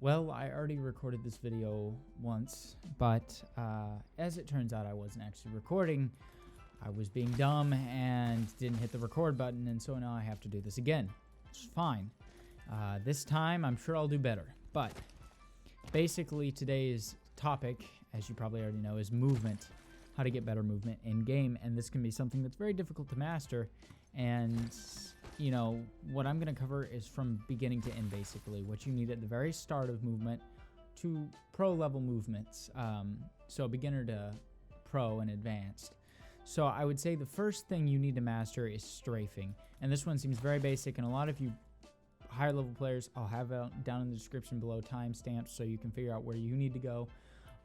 Well, I already recorded this video once, but as it turns out, I wasn't actually recording. I was being dumb and didn't hit the record button, and so now I have to do this again. It's fine. This time, I'm sure I'll do better. But basically, today's topic, as you probably already know, is movement. How to get better movement in game, and this can be something that's very difficult to master. And you know, what I'm going to cover is from beginning to end, basically. What you need at the very start of movement to pro level movements. So beginner to pro and advanced. So I would say the first thing you need to master is strafing. And this one seems very basic, and a lot of you higher level players, I'll have out down in the description below timestamps so you can figure out where you need to go.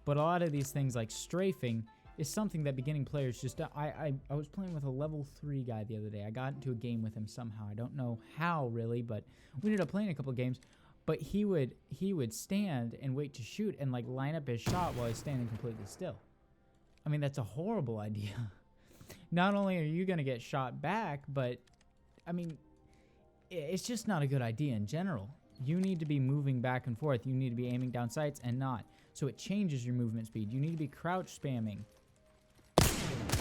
But a lot of these things like strafing is something that beginning players just... I was playing with a level 3 guy the other day. I got into a game with him somehow. I don't know how, really, but we ended up playing a couple of games. But he would stand and wait to shoot and, like, line up his shot while he's standing completely still. I mean, that's a horrible idea. Not only are you going to get shot back, but, I mean, it's just not a good idea in general. You need to be moving back and forth. You need to be aiming down sights and not. So it changes your movement speed. You need to be crouch spamming,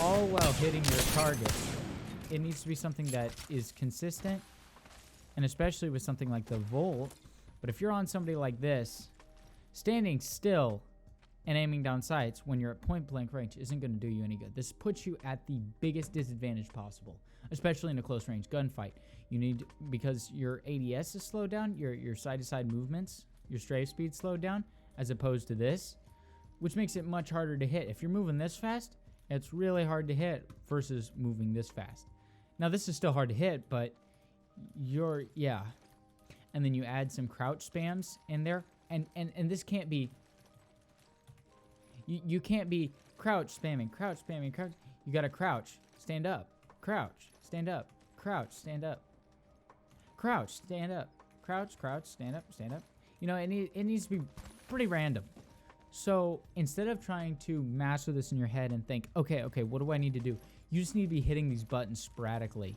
all while hitting your target. It needs to be something that is consistent, and especially with something like the Volt. But if you're on somebody like this, standing still and aiming down sights when you're at point blank range isn't going to do you any good. This puts you at the biggest disadvantage possible, especially in a close range gunfight. You need, because your ADS is slowed down, your side to side movements, your strafe speed slowed down, as opposed to this, which makes it much harder to hit. If you're moving this fast, it's really hard to hit versus moving this fast. Now, this is still hard to hit, but yeah. And then you add some crouch spams in there, and this can't be... You can't be crouch spamming, crouch. You gotta crouch, stand up, crouch, stand up, crouch, stand up, crouch, stand up, crouch, stand up, stand up. You know, it needs to be pretty random. So instead of trying to master this in your head and think, okay, what do I need to do? You just need to be hitting these buttons sporadically.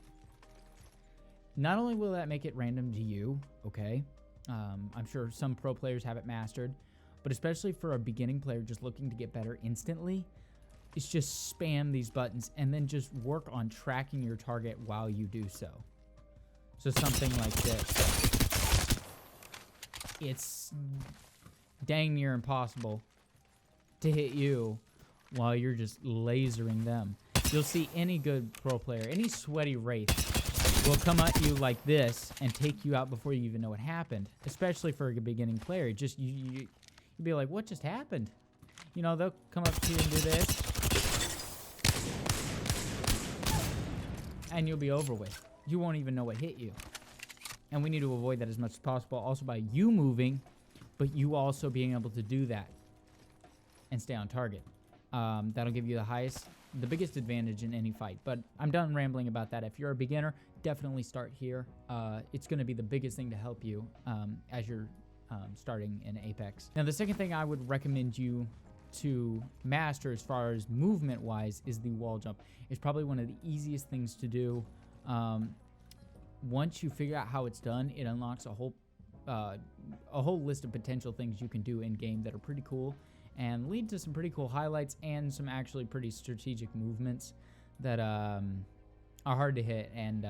Not only will that make it random to you, okay? I'm sure some pro players have it mastered. But especially for a beginning player just looking to get better instantly, it's just spam these buttons and then just work on tracking your target while you do so. So something like this. It's dang near impossible to hit you while you're just lasering them. You'll see any good pro player, any sweaty wraith will come at you like this and take you out before you even know what happened. Especially for a beginning player. Just you'd be like, what just happened? You know, they'll come up to you and do this. And you'll be over with. You won't even know what hit you. And we need to avoid that as much as possible. Also by you moving, but you also being able to do that. And stay on target. That'll give you the biggest advantage in any fight. But I'm done rambling about that. If you're a beginner, definitely start here. It's going to be the biggest thing to help you as you're starting in Apex. Now, the second thing I would recommend you to master as far as movement wise is the wall jump. It's probably one of the easiest things to do. Once you figure out how it's done, it unlocks a whole list of potential things you can do in game that are pretty cool and lead to some pretty cool highlights and some actually pretty strategic movements that are hard to hit and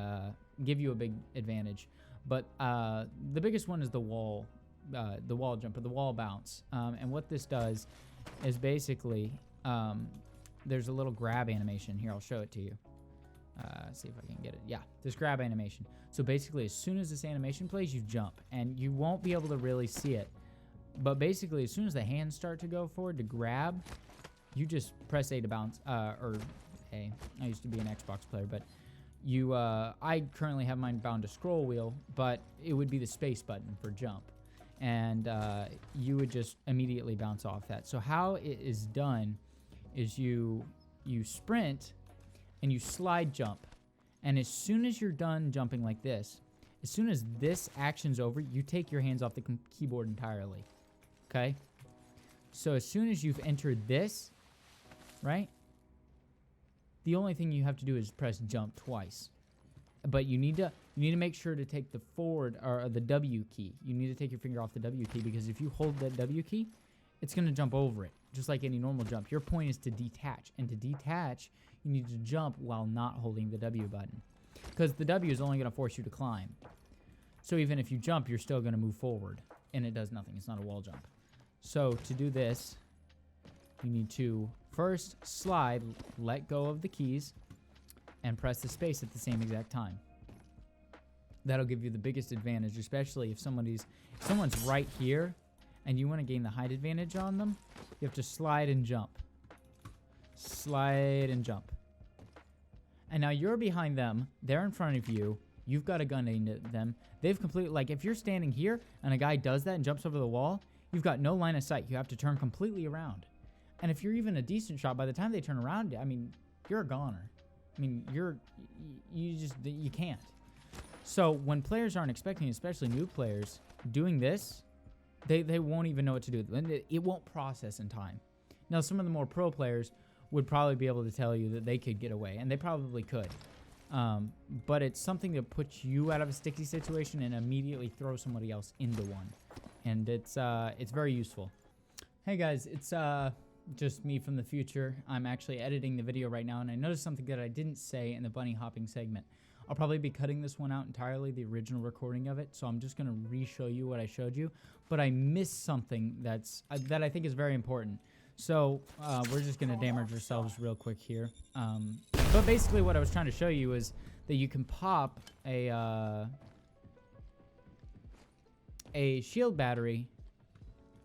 give you a big advantage. But the biggest one is the wall jump or the wall bounce. And what this does is basically there's a little grab animation here. I'll show it to you. See if I can get it. Yeah, this grab animation. So basically, as soon as this animation plays, you jump, and you won't be able to really see it. But basically, as soon as the hands start to go forward to grab, you just press A to bounce, or A. I used to be an Xbox player, but you, I currently have mine bound to scroll wheel, but it would be the space button for jump. And you would just immediately bounce off that. So how it is done is you sprint and you slide jump. And as soon as you're done jumping like this, as soon as this action's over, you take your hands off the keyboard entirely. Okay? So as soon as you've entered this, right? The only thing you have to do is press jump twice. but you need to make sure to take the forward or the W key. You need to take your finger off the W key, because if you hold that W key, it's going to jump over it, just like any normal jump. Your point is to detach, and to detach, you need to jump while not holding the W button, because the W is only going to force you to climb. So even if you jump, you're still going to move forward, and it does nothing. It's not a wall jump. So to do this, you need to first slide, let go of the keys, and press the space at the same exact time. That'll give you the biggest advantage, especially if someone's right here and you want to gain the height advantage on them. You have to slide and jump. Slide and jump. And now you're behind them. They're in front of you. You've got a gun aimed at them. They've completely, like, if you're standing here and a guy does that and jumps over the wall, you've got no line of sight. You have to turn completely around. And if you're even a decent shot, by the time they turn around, I mean, you're a goner. I mean, you can't. So when players aren't expecting, especially new players, doing this, they won't even know what to do. It won't process in time. Now, some of the more pro players would probably be able to tell you that they could get away, and they probably could. But it's something that puts you out of a sticky situation and immediately throw somebody else into one. And it's very useful. Hey guys, it's just me from the future. I'm actually editing the video right now, and I noticed something that I didn't say in the bunny hopping segment. I'll probably be cutting this one out entirely, the original recording of it, so I'm just going to re-show you what I showed you. But I missed something that I think is very important. So we're just going to damage ourselves real quick here. But basically what I was trying to show you is that you can pop a shield battery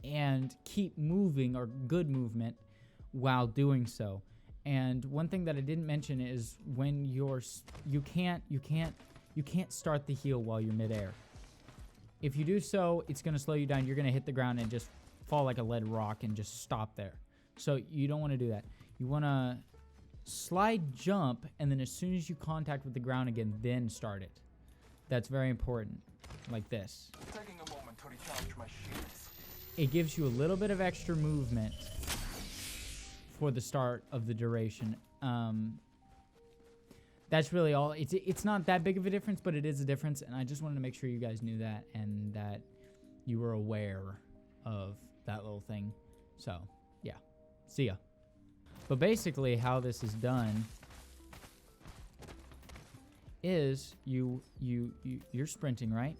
and keep moving, or good movement, while doing so. And one thing that I didn't mention is when you can't start the heal while you're midair. If you do so, it's going to slow you down. You're going to hit the ground and just fall like a lead rock and just stop there. So you don't want to do that. You want to slide jump, and then as soon as you contact with the ground again, then start it. That's very important, like this. Taking a moment to recharge my shields. It gives you a little bit of extra movement for the start of the duration. That's really all. It's not that big of a difference, but it is a difference, and I just wanted to make sure you guys knew that and that you were aware of that little thing. So, yeah. See ya. But basically how this is done is you're sprinting, right?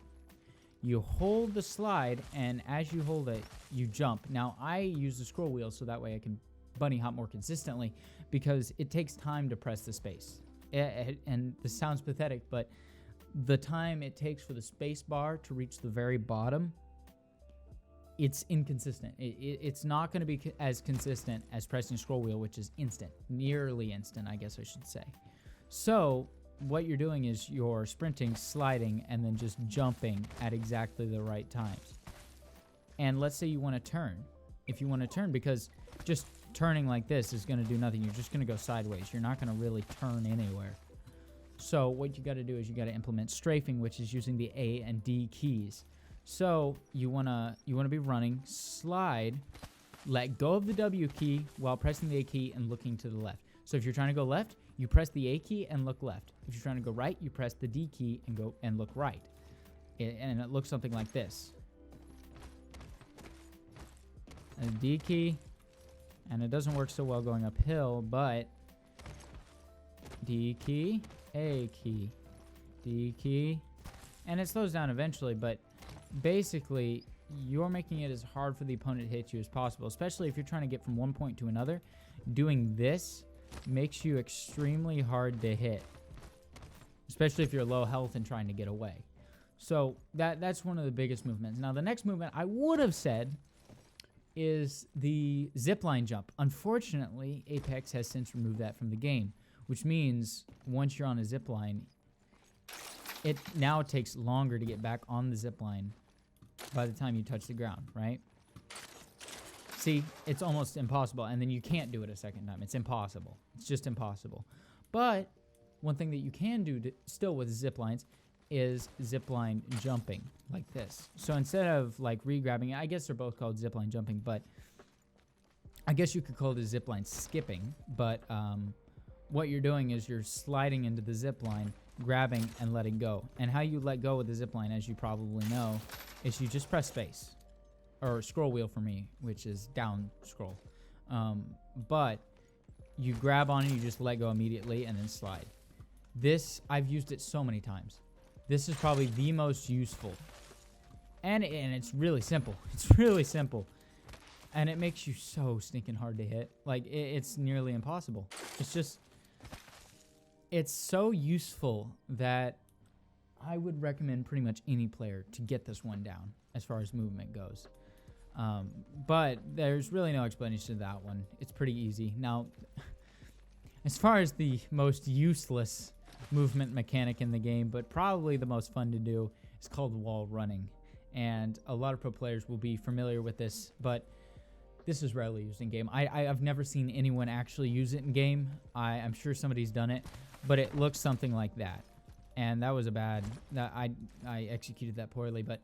You hold the slide, and as you hold it, you jump. Now, I use the scroll wheel so that way I can bunny hop more consistently, because it takes time to press the space. And this sounds pathetic, but the time it takes for the space bar to reach the very bottom, it's inconsistent. It's not going to be as consistent as pressing scroll wheel, which is instant. Nearly instant, I guess I should say. So what you're doing is you're sprinting, sliding, and then just jumping at exactly the right times. And let's say you want to turn. If you want to turn, because just turning like this is going to do nothing. You're just going to go sideways. You're not going to really turn anywhere. So what you got to do is you got to implement strafing, which is using the A and D keys. So you wanna be running, slide, let go of the W key while pressing the A key and looking to the left. So if you're trying to go left, you press the A key and look left. If you're trying to go right, you press the D key and go and look right. And it looks something like this. And the D key, and it doesn't work so well going uphill, but D key, A key, D key, and it slows down eventually, but basically you're making it as hard for the opponent to hit you as possible, especially if you're trying to get from one point to another. Doing this makes you extremely hard to hit, especially if you're low health and trying to get away. So that's one of the biggest movements. Now the next movement I would have said is the zipline jump. Unfortunately, Apex has since removed that from the game, which means once you're on a zipline, it now takes longer to get back on the zipline by the time you touch the ground, right? See, it's almost impossible, and then you can't do it a second time. It's impossible. It's just impossible. But one thing that you can do still with ziplines is zipline jumping, like this. So instead of like re-grabbing it, I guess they're both called zipline jumping, but I guess you could call it zipline skipping. But what you're doing is you're sliding into the zipline, grabbing and letting go. And how you let go with the zip line, as you probably know, is you just press space. Or scroll wheel for me, which is down scroll. But you grab on and you just let go immediately and then slide. This, I've used it so many times. This is probably the most useful. And it's really simple. It's really simple. And it makes you so stinking hard to hit. Like, it's nearly impossible. It's just, it's so useful that I would recommend pretty much any player to get this one down as far as movement goes. But there's really no explanation to that one. It's pretty easy. Now, as far as the most useless movement mechanic in the game, but probably the most fun to do, is called wall running. And a lot of pro players will be familiar with this, but this is rarely used in game. I've never seen anyone actually use it in game. I'm sure somebody's done it, but it looks something like that. And that was a bad, I executed that poorly, but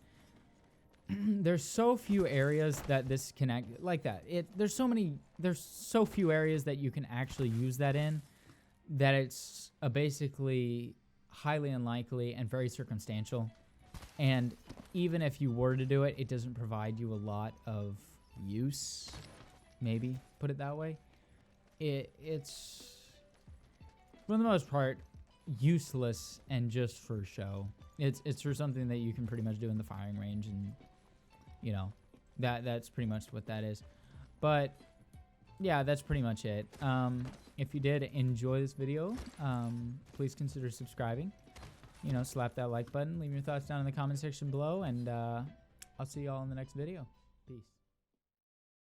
there's so few areas that this can act like that. There's so few areas that you can actually use that in, that it's basically highly unlikely and very circumstantial. And even if you were to do it, it doesn't provide you a lot of use, maybe, put it that way. It's, for the most part, useless and just for show. It's for something that you can pretty much do in the firing range, and you know, that's pretty much what that is. But yeah, that's pretty much it. If you did enjoy this video, please consider subscribing. You know, slap that like button, leave your thoughts down in the comment section below, and I'll see you all in the next video. Peace.